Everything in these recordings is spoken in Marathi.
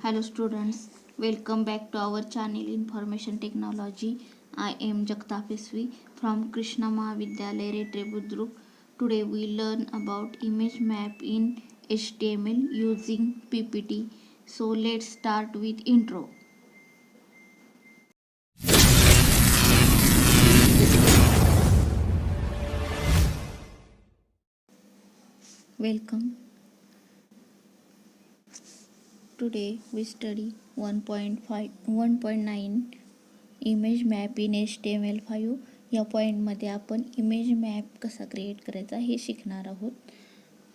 Hello students, welcome back to our channel Information Technology. I am Jagtapeswi from Krishna Mahavidyalaya Retre Budruk. Today we learn about image map in HTML using PPT. So let's start with intro. Welcome. Today we study 1.9 image map in HTML5. या पॉईंटमध्ये आपण इमेज मॅप कसा क्रिएट करायचा हे शिकणार आहोत.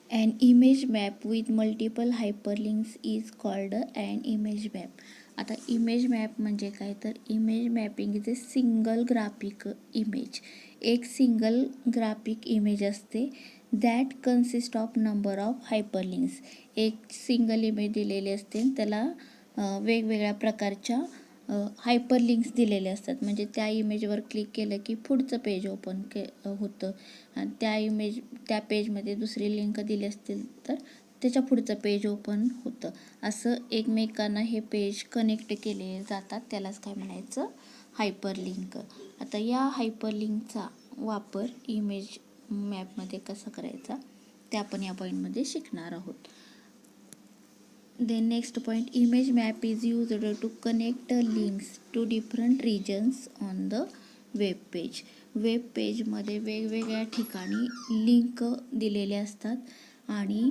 An image map with multiple hyperlinks is called an image map. आता इमेज मॅप म्हणजे काय तर image mapping is a single graphic image. एक सिंगल ग्राफिक इमेज असते that consist of number of hyperlinks. एक सिंगल इमेज दिलेली असते त्याला वेगवेगळ्या प्रकारच्या हायपरलिंक्स दिलेले असतात. म्हणजे त्या इमेजवर क्लिक केलं की पुढचं पेज ओपन होतं आणि त्या पेजमध्ये दुसरी लिंक दिली असतील तर त्याच्या पुढचं पेज ओपन होतं. असं एकमेकांना हे पेज कनेक्ट केले जातात, त्यालाच काय म्हणायचं, हायपरलिंक. आता या हायपरलिंकचा वापर इमेज मॅपमध्ये कसा करायचा ते आपण या पॉईंटमध्ये शिकणार आहोत. Then next point, image map is used to connect links to different regions on the web page. Web पेजमध्ये वेगवेगळ्या ठिकाणी लिंक दिलेले असतात आणि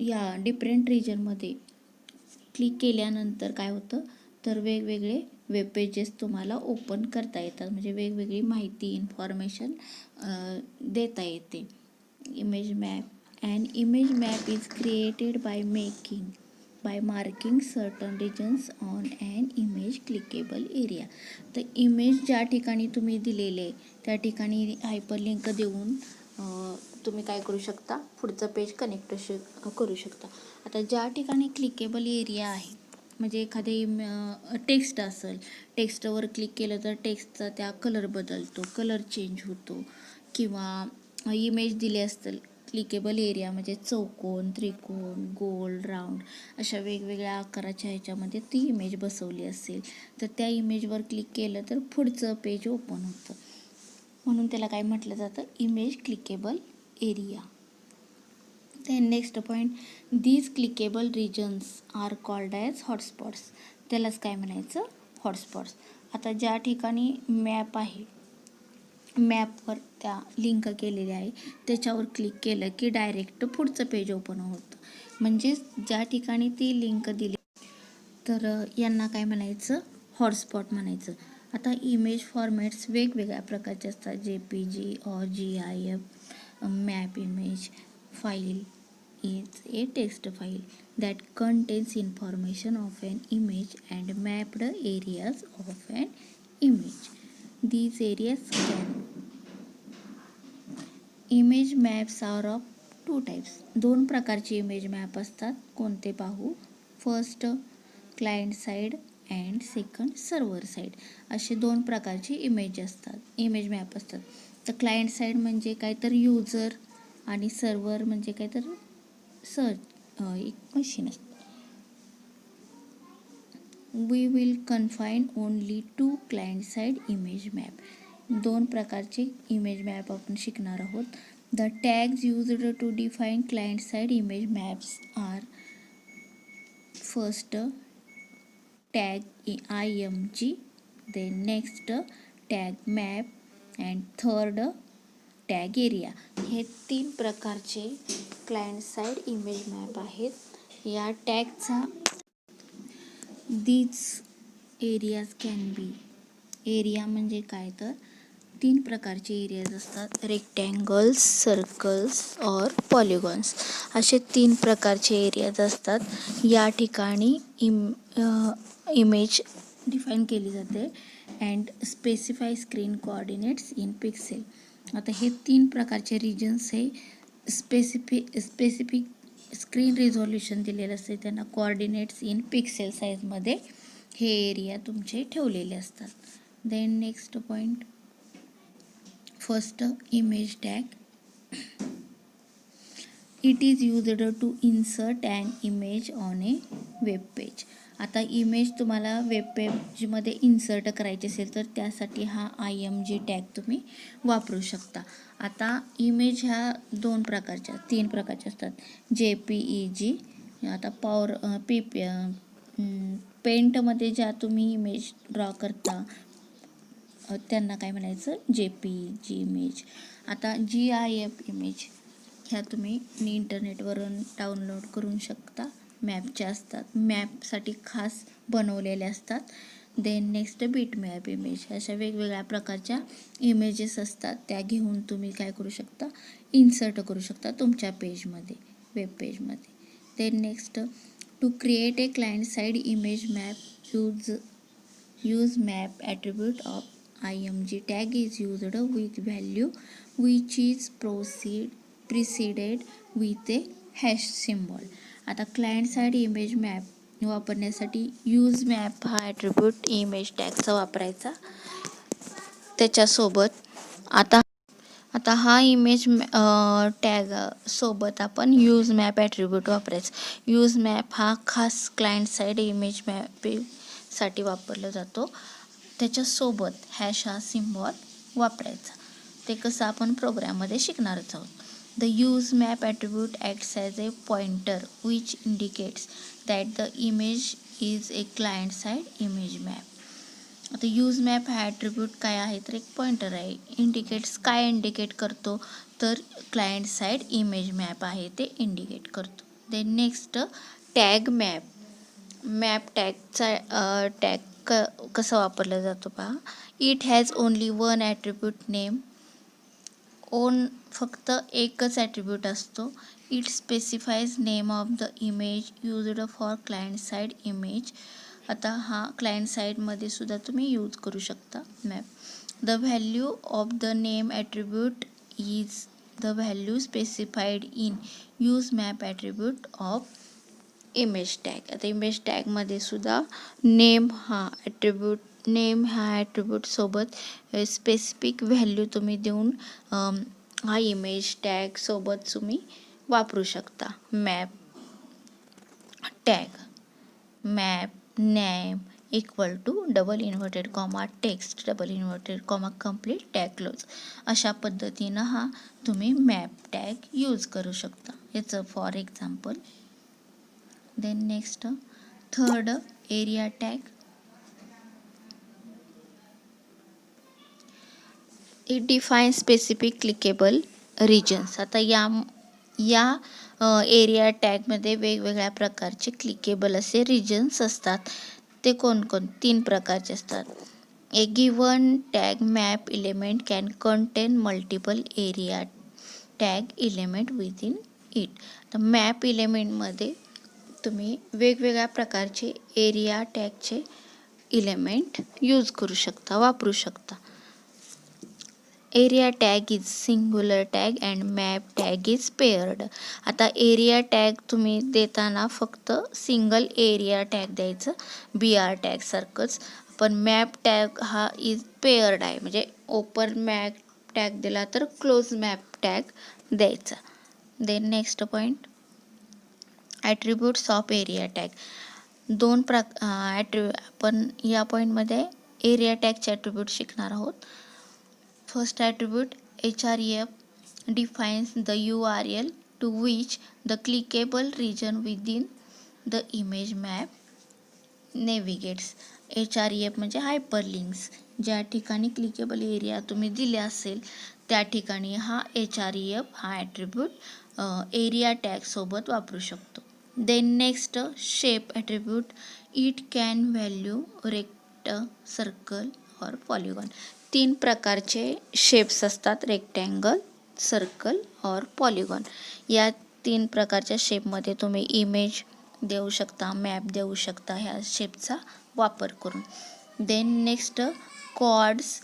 या डिफरंट रिजनमध्ये क्लिक केल्यानंतर काय होतं तर वेगवेगळे वेब पेजेस तुम्हाला ओपन करता येतात. म्हणजे वेगवेगळी माहिती इन्फॉर्मेशन देता येते. Image map. An image map is created by marking certain regions on an image clickable area. तर इमेज ज्या ठिकाणी तुम्ही दिलेले त्या ठिकाणी हायपरलिंक देऊन तुम्ही काय करू शकता, पुढचं पेज कनेक्ट करू शकता. आता ज्या ठिकाणी क्लिकेबल एरिया आहे म्हणजे एखादे टेक्स्ट असेल, टेक्स्टवर क्लिक केलं तर टेक्स्टचा त्या कलर बदलतो, कलर चेंज होतो. किंवा इमेज दिली असतील क्लिकेबल एरिया म्हणजे चौकोन, त्रिकोण, गोल, राऊंड अशा वेगवेगळ्या आकाराच्या ह्याच्यामध्ये ती इमेज बसवली असेल तर त्या इमेजवर क्लिक केलं तर पुढचं पेज ओपन होतं. म्हणून त्याला काय म्हटलं जातं, image clickable area. Then next point, these clickable regions are called as hotspots. त्यालाच काय म्हणायचं, हॉटस्पॉट्स. आता ज्या ठिकाणी मॅप आहे, मॅपवर त्या लिंक केलेल्या आहे त्याच्यावर क्लिक केलं की डायरेक्ट पुढचं पेज ओपन होतं. म्हणजे ज्या ठिकाणी ती लिंक दिली तर यांना काय म्हणायचं, हॉटस्पॉट म्हणायचं. आता इमेज फॉर्मॅट्स वेगवेगळ्या प्रकारचे असतात. JPG or GIF. Map image file is a text file that contains information of an image and mapped areas of an image. These areas can image maps are of two types. दोन प्रकारचे इमेज मॅप असतात. कोणते पाहू. First client side and second server side. असे दोन प्रकारचे इमेज मॅप असतात. तर क्लायंट साईड म्हणजे काय तर यूजर आणि सर्व्हर म्हणजे काय तर एक मशीन असतं. We will confine only to client side image map. दोन प्रकारचे इमेज मॅप आपण शिकणार आहोत. The tags used to define client side image maps are first tag IMG, then next tag map and third tag area. हे तीन प्रकारचे क्लायंट साईड इमेज मॅप आहेत. या टॅगचा these areas can be. Area म्हणजे काय तर तीन प्रकारचे एरियाज असतात. रेक्टँगल्स, सर्कल्स और पॉलिगॉन्स असे तीन प्रकारचे एरियाज असतात. या ठिकाणी इमेज डिफाईन केली जाते. And specify screen coordinates in pixel. आता हे तीन प्रकारचे रिजन्स हे स्पेसिफिक स्क्रीन रिझॉल्युशन दिलेलं असते, त्यांना कोऑर्डिनेट्स इन पिक्सेल साईजमध्ये हे एरिया तुमचे ठेवलेले असतात. Then next point, first image tag. It is used to insert an image on a web page. आता इमेज तुम्हाला वेब पेजमध्ये इन्सर्ट करायची असेल तर त्यासाठी हा IMG टॅग तुम्ही वापरू शकता. आता इमेज ह्या 3 प्रकारच्या असतात. JPEG, आता पेंटमध्ये ज्या तुम्ही इमेज ड्रॉ करता त्यांना काय म्हणायचं, JPEG इमेज. आता GIF इमेज ह्या तुम्ही इंटरनेटवरून डाउनलोड करू शकता. मॅपच्या असतात, मॅपसाठी खास बनवलेले असतात. Then next bitmap image. अशा वेगवेगळ्या प्रकारच्या इमेजेस असतात, त्या घेऊन तुम्ही काय करू शकता, इन्सर्ट करू शकता तुमच्या पेजमध्ये, वेब पेजमध्ये. Then next, to create a client side image map use map attribute of IMG tag is used with value which is preceded with a hash symbol. आता क्लायंट साईड इमेज मॅप वापरण्यासाठी यूज मॅप हा ॲट्रिब्यूट इमेज टॅगचा वापरायचा. त्याच्यासोबत आता हा इमेज टॅग सोबत आपण यूज मॅप ॲट्रिब्यूट वापरायचा. यूज मॅप हा खास क्लायंट साईड इमेज मॅपसाठी वापरला जातो. त्याच्यासोबत हॅश हा सिम्बॉल वापरायचा. ते कसं आपण प्रोग्राममध्ये शिकणारच आहोत. The use map attribute acts as A pointer which indicates that the image is a client side image map. आता यूज मॅप हा ॲट्रिब्यूट काय आहे तर एक पॉइंटर आहे. इंडिकेट्स काय इंडिकेट करतो तर क्लायंट साईड इमेज मॅप आहे ते इंडिकेट करतो. Then next, tag map. Map टॅगचा कसं वापरला जातो पहा. It has only one attribute name. फक्त एकच ॲट्रिब्यूट असतो. It specifies name of the image used for client side image. आता हा क्लायंट साईडमध्ये सुद्धा तुम्ही यूज करू शकता map. The value of the name attribute is the value specified in use map attribute of image tag. आता इमेज टॅगमध्ये सुद्धा नेम हा ॲट्रिब्यूट सोबत स्पेसिफिक व्हॅल्यू तुम्ही देऊन हा इमेज टॅग सोबत तुम्ही वापरू शकता. Map tag map name equal to double inverted comma text double inverted comma complete tag close. अशा पद्धतीनं हा तुम्ही मॅप टॅग यूज करू शकता. याचं for example. Then next, third, area tag. It define specific clickable regions. आता या एरिया टॅगमध्ये वेगवेगळ्या प्रकारचे क्लिकेबल असे रिजन्स असतात. ते कोणकोण 3 प्रकारचे असतात. A given tag map element can contain multiple area tag element within it. तर मॅप इलेमेंटमध्ये तुम्ही वेगवेगळ्या प्रकारचे एरिया टॅगचे इलेमेंट यूज करू शकता, वापरू शकता. Area tag is singular tag and map tag is paired. आता एरिया टॅग तुम्ही देताना फक्त सिंगल एरिया टॅग द्यायचं, BR टॅग सारखंच. पण मॅप टॅग हा इज पेअर्ड आहे, म्हणजे ओपन मॅप टॅग दिला तर क्लोज मॅप टॅग द्यायचा. Then next point, attributes of area tag. आपण या पॉईंटमध्ये एरिया टॅगचे ॲट्रिब्यूट शिकणार आहोत. First attribute, href defines the URL to which the clickable region within the image map navigates. href म्हणजे हायपरलिंक्स. ज्या ठिकाणी क्लिकेबल एरिया तुम्ही दिले असेल त्या ठिकाणी हा href हा ॲट्रिब्यूट एरिया टॅग सोबत वापरू शकतो. Then next, shape attribute. It can value rect, circle और पॉलिगॉन. 3 प्रकारचे शेप्स असतात, रेक्टँगल, सर्कल और पॉलिगॉन. या 3 प्रकारच्या शेपमध्ये तुम्ही इमेज देऊ शकता, मॅप देऊ शकता ह्या शेपचा वापर करून. Then next, coords.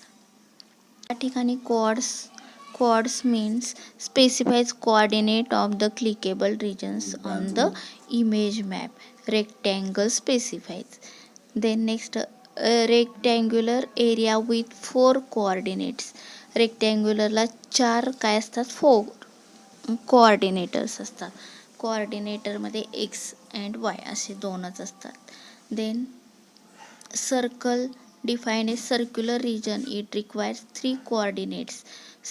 या ठिकाणी coords means specifies coordinate of the clickable regions on the image map. Rectangle specifies. Then next, rectangular area with 4 coordinates. रेक्टँग्युलरला 4 काय असतात, 4 कोऑर्डिनेटर्स असतात. कोऑर्डिनेटरमध्ये एक्स अँड वाय असे दोनच असतात. Then circle define a circular region, it requires 3 coordinates.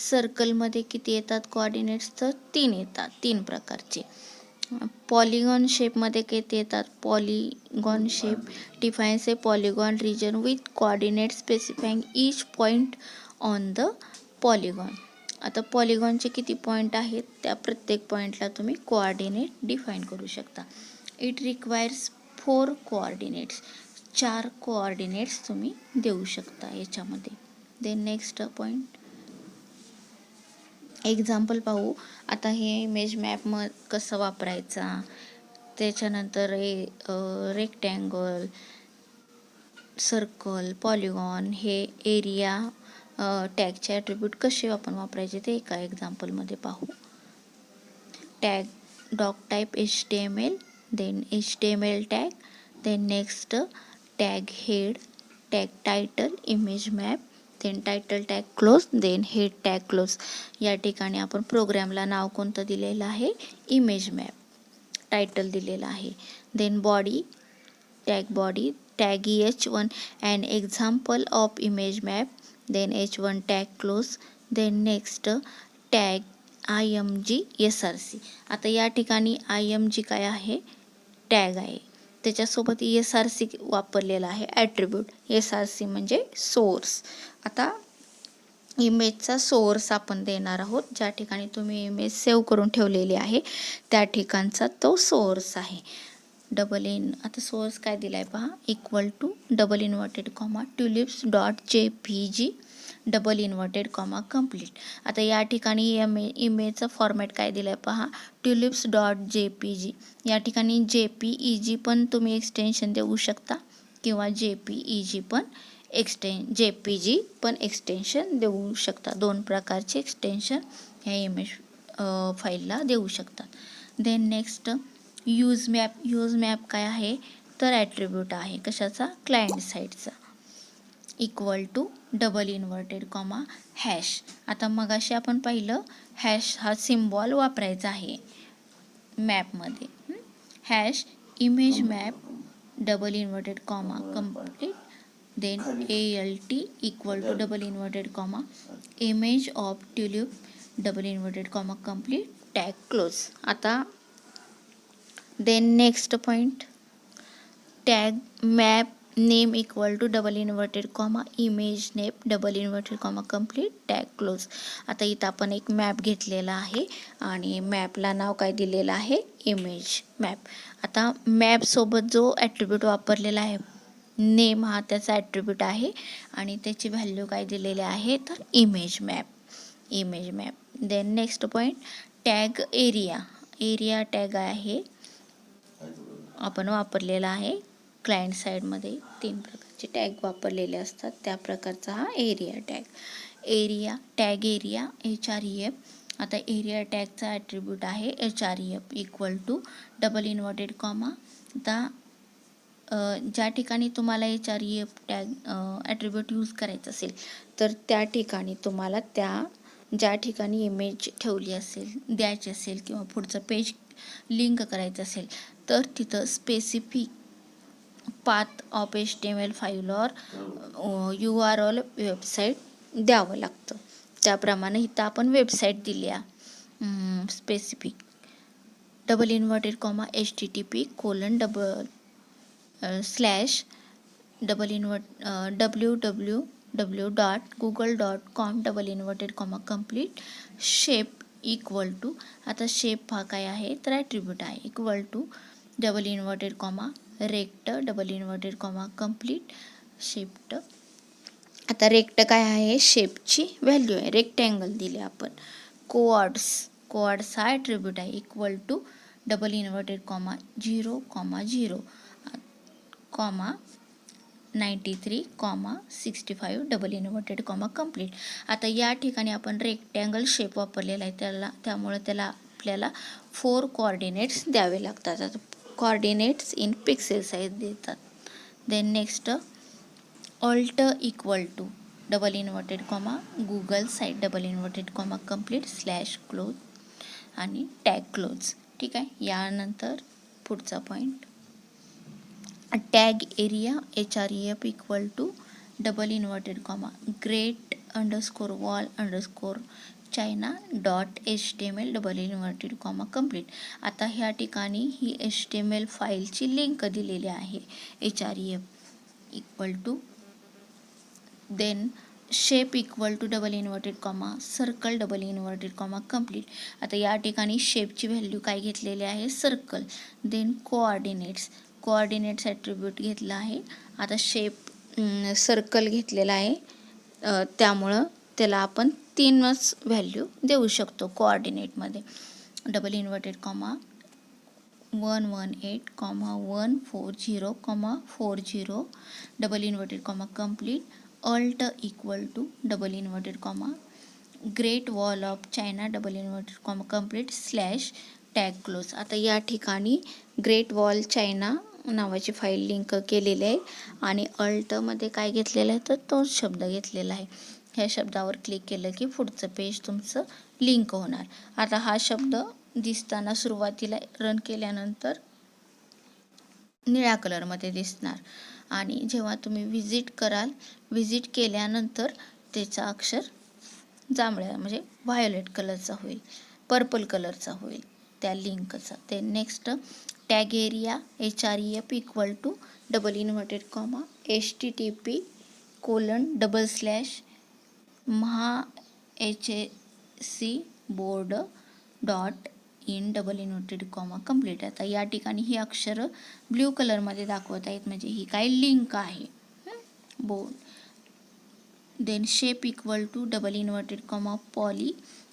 सर्कलमध्ये किती येतात कोऑर्डिनेट्स? तर 3 येतात, 3 प्रकारचे. पॉलिगॉन शेपमध्ये किती येतात? Polygon shape defines a polygon region with coordinate specifying each point on the polygon. आता पॉलिगॉनचे किती पॉईंट आहेत? त्या प्रत्येक पॉईंटला तुम्ही कोऑर्डिनेट डिफाईन करू शकता. इट रिक्वायर्स 4 कोऑर्डिनेट्स, 4 कोऑर्डिनेट्स तुम्ही देऊ शकता याच्यामध्ये. देन नेक्स्ट पॉईंट एक्झाम्पल पाहू. आता हे इमेज मॅप कसं वापरायचा, त्याच्यानंतर रेक्टँगल, सर्कल, पॉलिगॉन हे एरिया टॅगचे ॲट्रिब्यूट कसे आपण वापरायचे ते एका एक्झाम्पलमध्ये पाहू. Tag doc type HTML, then HTML tag, then next tag head, tag title image map, then title tag close, then head tag close. या ठिकाणी आपण प्रोग्रामला नाव कोणतं दिलेलं आहे? Image map. टायटल दिलेलं आहे. Then body, tag body, tag H1 and example of image map, then H1 tag close, then next tag IMG SRC. आता या ठिकाणी IMG काय आहे? टॅग आहे. त्याच्यासोबत SRC वापरलेला आहे ॲट्रिब्यूट. SRC म्हणजे सोर्स. आता इमेजचा सोर्स आपण देणार आहोत. ज्या ठिकाणी तुम्ही इमेज सेव्ह करून ठेवलेली आहे त्या ठिकाणचा तो सोर्स आहे. आता सोर्स काय दिला आहे पहा, equal to double inverted comma tulips.jpg double inverted comma complete. आता या ठिकाणी इमेजचा फॉर्मॅट काय दिला आहे पहा, tulips.jpg. या ठिकाणी JPEG पण तुम्ही एक्सटेन्शन देऊ शकता किंवा JPEG पण JPG पण एक्सटेन्शन देऊ शकता. 2 प्रकारचे एक्सटेन्शन ह्या इमेज फाईलला देऊ शकतात. देन नेक्स्ट यूज मॅप काय आहे? तर ॲट्रिब्यूट आहे कशाचा? क्लायंट साईडचा. Equal to double inverted comma hash. आता मगाशी आपण पाहिलं हॅश हा सिम्बॉल वापरायचा आहे मॅपमध्ये. Hash image map double inverted comma complete, then ALT equal to double inverted comma image of tulip double inverted comma complete tag close. आता then next point tag map name equal to double inverted comma image name double inverted comma complete tag close. आता इथं आपण एक मॅप घेतलेला आहे आणि मॅपला नाव काय दिलेलं आहे? Image map. आता मॅपसोबत जो ॲट्रिब्यूट वापरलेला आहे नेम हा त्याचा ॲट्रिब्यूट आहे आणि त्याची व्हॅल्यू काय दिलेली आहे? तर image map. Then next point tag area tag आहे आपण वापरलेला आहे क्लायंट साईडमध्ये. 3 प्रकारचे टॅग वापरलेले असतात त्या प्रकारचा हा area tag. Tag area HREF. आता एरिया टॅगचा ॲट्रिब्यूट आहे HREF equal to double inverted comma. आता ज्या ठिकाणी तुम्हाला HREF टॅग ॲट्रिब्यूट यूज करायचं असेल तर त्या ठिकाणी तुम्हाला ज्या ठिकाणी इमेज ठेवली असेल, द्यायची असेल किंवा पुढचं पेज लिंक करायचं असेल तर तिथं specific path of HTML file और URL वेबसाईट द्यावं लागतं. त्याप्रमाणे इथं आपण वेबसाईट दिली आहे specific double inverted comma http://www.google.com double inverted comma complete shape equal to. आता शेप हा काय आहे? तर ॲट्रिब्यूट आहे. Equal to double inverted comma rect double inverted comma complete shape. आता रेक्ट काय आहे? शेपची व्हॅल्यू आहे. रेक्टँगल दिले आपण. कोऑर्ड्स हा ॲट्रिब्यूट आहे. Equal to double inverted comma 0,0 comma 93,65 double inverted comma complete. आता या ठिकाणी आपण रेक्टँगल शेप वापरलेला आहे त्यामुळे त्याला आपल्याला 4 कोऑर्डिनेट्स द्यावे लागतात. आता कोऑर्डिनेट्स इन पिक्सेल साईज देतात. Then next alt equal to double inverted comma Google site double inverted comma complete /close. आणि टॅग क्लोज. ठीक आहे. यानंतर पुढचा point, tag area HREF equal to double inverted comma great_wall_ China dot HTML double inverted comma complete. आता ह्या ठिकाणी ही HTML फाईलची लिंक दिलेली आहे. HREF equal to then shape equal to double inverted comma circle double inverted comma complete. आता या ठिकाणी शेपची व्हॅल्यू काय घेतलेली आहे, सर्कल. देन कोऑर्डिनेट्स ॲट्रिब्यूट घेतला आहे. आता शेप सर्कल घेतलेला आहे, त्यामुळं त्याला आपण 3च व्हॅल्यू देऊ शकतो कोऑर्डिनेटमध्ये. Double inverted comma 118 140 40 double inverted comma complete alt equal to double inverted comma great wall of China double inverted comma complete slash tag close. आता या ठिकाणी ग्रेट वॉल चायना नावाची फाईल लिंक केलेली आहे आणि अल्टमध्ये काय घेतलेलं आहे तर तोच शब्द घेतलेला आहे. ह्या शब्दावर क्लिक केलं की पुढचं पेज तुमचं लिंक होणार. आता हा शब्द दिसताना सुरुवातीला रन केल्यानंतर निळ्या कलरमध्ये दिसणार आणि जेव्हा तुम्ही व्हिजिट केल्यानंतर त्याचा अक्षर जांभळ्या म्हणजे व्हायोलेट कलरचा होईल, पर्पल कलरचा होईल त्या लिंकचा. ते next tag area HREF equal to double inverted comma http://mahacboard.in double inverted comma complete. आता या ठिकाणी ही अक्षरं ब्ल्यू कलरमध्ये दाखवत आहेत म्हणजे ही काय लिंक आहे board. Then shape equal to double inverted comma poly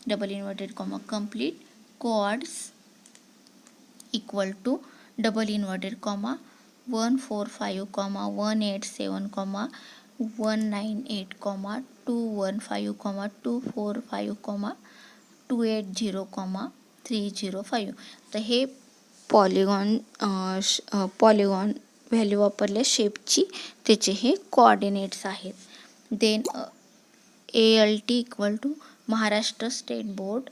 double inverted comma complete coords equal to double inverted comma 145 187 198 215 245 280 305. तर हे पॉलिगॉन व्हॅल्यू वापरल्या शेपची, त्याचे हे कोऑर्डिनेट्स आहेत. Then ALT equal to Maharashtra state board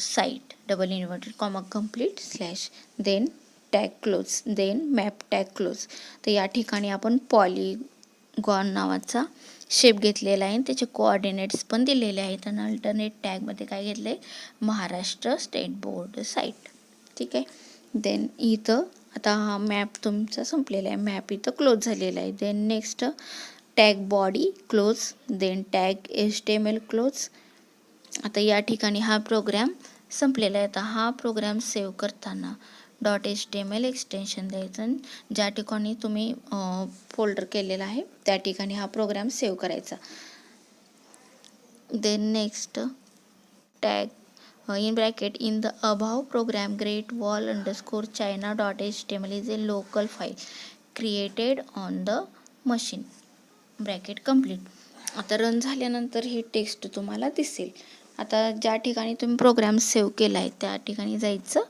site double inverted comma complete slash then tag close then map tag close. तर या ठिकाणी आपण पॉलिगॉन नावाचा शेप घेतलेला आहे, त्याचे कोऑर्डिनेट्स पण दिलेले आहेत आणि अल्टरनेट टॅगमध्ये काय घेतलं आहे, महाराष्ट्र स्टेट बोर्ड साईट. ठीक आहे. देन इथं आता हा मॅप तुमचा संपलेला आहे, मॅप इथं क्लोज झालेला आहे. Then next tag body close then tag HTML close. आता या ठिकाणी हा प्रोग्राम संपलेला आहे. आता हा प्रोग्राम सेव्ह करताना .html एक्सटेन्शन द्यायचं, ज्या ठिकाणी तुम्ही फोल्डर केलेला आहे त्या ठिकाणी हा प्रोग्राम सेव्ह करायचा. Then next tag in bracket in the above program great wall underscore china dot html is a local file created on the machine bracket complete. आता रन झाल्यानंतर ही टेक्स्ट तुम्हाला दिसेल. आता ज्या ठिकाणी तुम्ही प्रोग्राम सेव्ह केला आहे त्या ठिकाणी जायचं,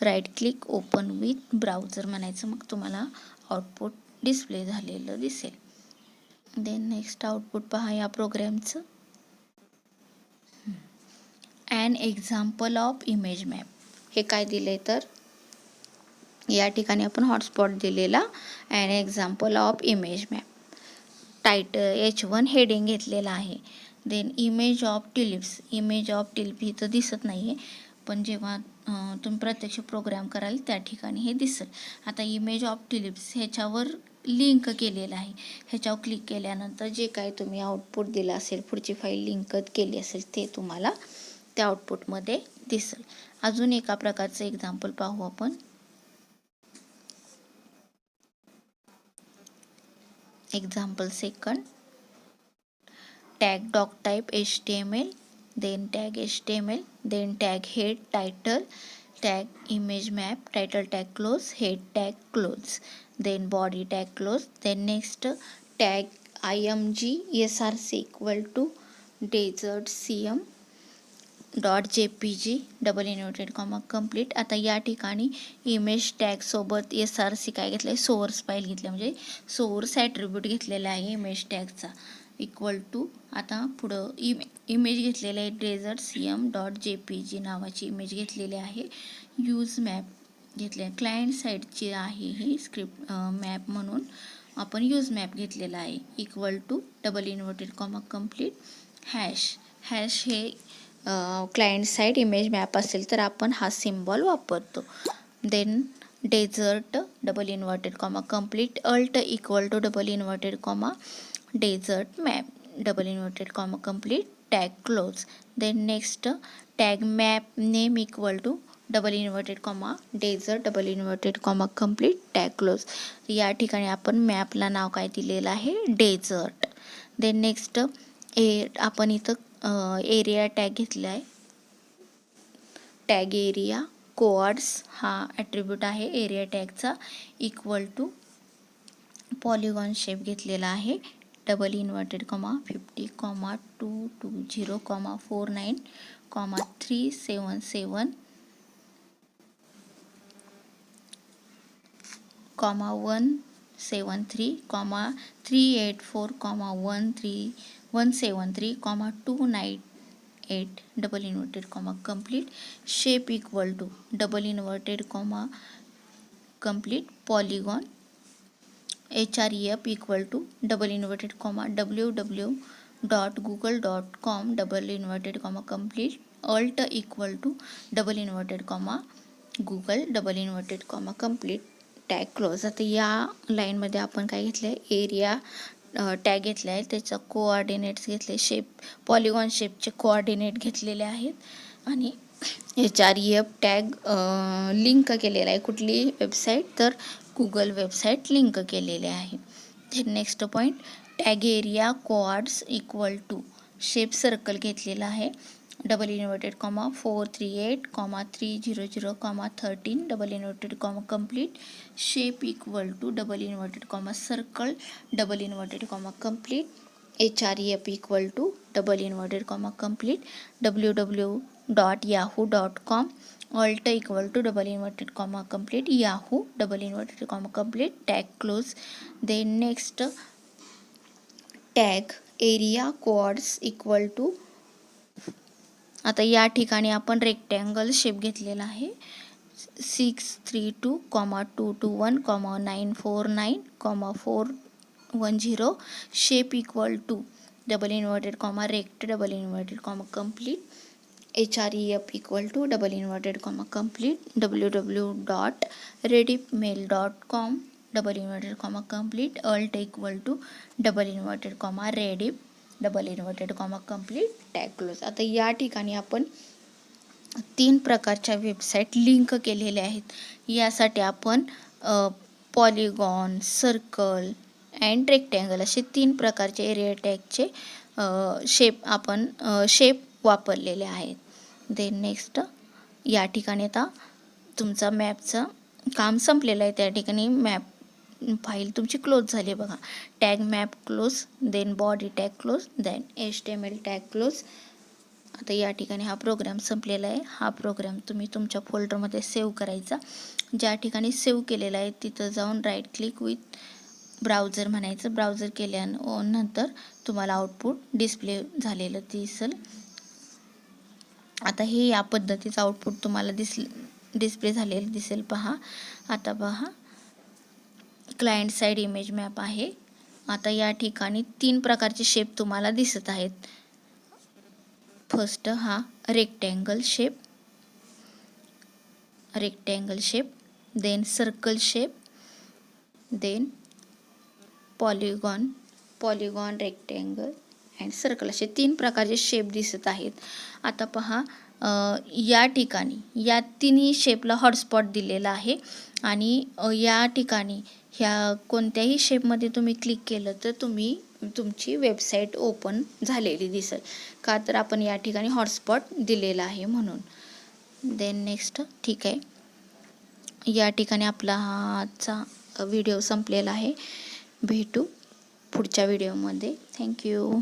right click open with browser म्हणायचं, मग तुम्हाला आउटपुट डिस्प्ले झालेलं दिसेल. देन नेक्स्ट आउटपुट पहा या प्रोग्रामचं. An example of image map. हे काय दिले तर या ठिकाणी आपण हॉटस्पॉट दिलेला an example of image map. Title H1 heading घेतलेला आहे. Then image of tulips. Image of tulip इथं दिसत नाही आहे, पण जेव्हा तुम्ही प्रत्यक्ष प्रोग्राम कराल त्या ठिकाणी हे दिसेल. आता इमेज ऑफ ट्युलिप्स ह्याच्यावर लिंक केलेलं आहे. ह्याच्यावर क्लिक केल्यानंतर जे काय तुम्ही आउटपुट दिलं असेल, पुढची फाईल लिंक केली असेल ते तुम्हाला त्या आउटपुटमध्ये दिसेल. अजून एका प्रकारचं एक्झाम्पल पाहू आपण. Example second. Tag doc type HTML then tag HTML then tag head title tag image map title tag close head tag close then body tag close. Then next tag IMG SRC equal to desert CM .jpg double inverted comma complete. आता या ठिकाणी इमेज टॅग सोबत SRC काय घेतलं आहे, सोर्स फाईल घेतलं म्हणजे सोर्स ॲट्रिब्यूट घेतलेला आहे इमेज टॅगचा. इक्वल टू आता पुढं इमेज घेतलेले आहे desert.cm.jpg नावाची इमेज घेतलेली आहे. यूज मॅप घेतले क्लायंट साईडची आहे ही स्क्रिप्ट मॅप म्हणून आपण यूज मॅप घेतलेला आहे. Equal to double inverted comma complete hash हे क्लायंट साईड इमेज मॅप असेल तर आपण हा सिम्बॉल वापरतो. Then desert double inverted comma complete alt equal to double inverted comma desert map double inverted comma complete tag close. Then next tag map name equal to double inverted comma desert double inverted comma complete tag close. या ठिकाणी आपण मॅपला नाव काय दिलेलं आहे डेझर्ट. देन नेक्स्ट आपण इथं एरिया टॅग घेतला आहे. टॅग एरिया कोऑर्ड्स हा ॲट्रिब्यूट आहे एरिया टॅगचा इक्वल टू पॉलिगॉन शेप घेतलेला आहे double inverted comma 50 comma 220 comma 49 comma 377 comma 173 comma 384 comma 173 comma 298 double inverted comma complete shape equal to double inverted comma complete polygon href equal to double inverted comma www.google.com double inverted comma complete alt equal to double inverted comma Google double inverted comma complete tag close. आता या लाईनमध्ये आपण काय घेतलं आहे एरिया टॅग घेतला आहे त्याचा कोऑर्डिनेट्स घेतले शेप पॉलिगॉन शेपचे कोऑर्डिनेट घेतलेले आहेत आणि href टॅग लिंक केलेला आहे कुठली वेबसाईट तर गुगल वेबसाईट लिंक केलेले आहे. Then next point tag area coords equal to shape circle घेतलेला आहे double inverted comma 438 comma 300 comma 13 double inverted comma complete shape equal to double inverted comma circle double inverted comma complete href equal to double inverted comma complete www.yahoo.com alt equal to double inverted comma complete yahoo double inverted comma complete tag close. Then next tag area coords equal to आता या ठिकाणी आपण रेक्टँगल शेप घेतलेला आहे 632 comma 221 comma 949 comma 410 shape equal to double inverted comma rect double inverted comma complete href equal to double inverted comma complete www.redipmail.com double inverted comma complete alt equal to double inverted comma Rediff double inverted comma complete tag close. आता या ठिकाणी आपण 3 प्रकारच्या वेबसाईट लिंक केलेल्या आहेत. यासाठी आपण पॉलिगॉन सर्कल अँड रेक्टँगल असे 3 प्रकारचे एरिया टॅगचे शेप वापरलेले आहेत. देन नेक्स्ट या ठिकाणी आता तुमचा मॅपचं काम संपलेलं आहे. त्या ठिकाणी मॅप फाईल तुमची क्लोज झाली आहे बघा. Tag map close then body tag close then HTML tag close. आता या ठिकाणी हा प्रोग्राम संपलेला आहे. हा प्रोग्राम तुम्ही तुमच्या फोल्डरमध्ये सेव्ह करायचा. ज्या ठिकाणी सेव्ह केलेला आहे तिथं जाऊन राईट क्लिक विथ ब्राउझर म्हणायचं. ब्राउझर केल्यानंतर तुम्हाला आउटपुट डिस्प्ले झालेलं दिसेल. आता हे या पद्धतीचं आउटपुट तुम्हाला डिस्प्ले झालेलं दिसेल पहा. आता पहा क्लायंट साईड इमेज मॅप आहे. आता या ठिकाणी 3 प्रकारचे शेप तुम्हाला दिसत आहेत. फर्स्ट हा rectangle shape then circle shape then polygon rectangle and circle असे 3 प्रकारचे शेप दिसत आहेत. आता पहा या ठिकाणी या तिन्ही शेपला हॉटस्पॉट दिलेला आहे आणि या ठिकाणी ह्या कोणत्याही शेपमध्ये तुम्ही क्लिक केलं तर तुमची वेबसाईट ओपन झालेली दिसेल का तर आपण या ठिकाणी हॉटस्पॉट दिलेला आहे म्हणून. देन नेक्स्ट ठीक आहे. या ठिकाणी आपला हाचा व्हिडिओ संपलेला आहे. भेटू पुढच्या व्हिडिओमध्ये. थँक्यू.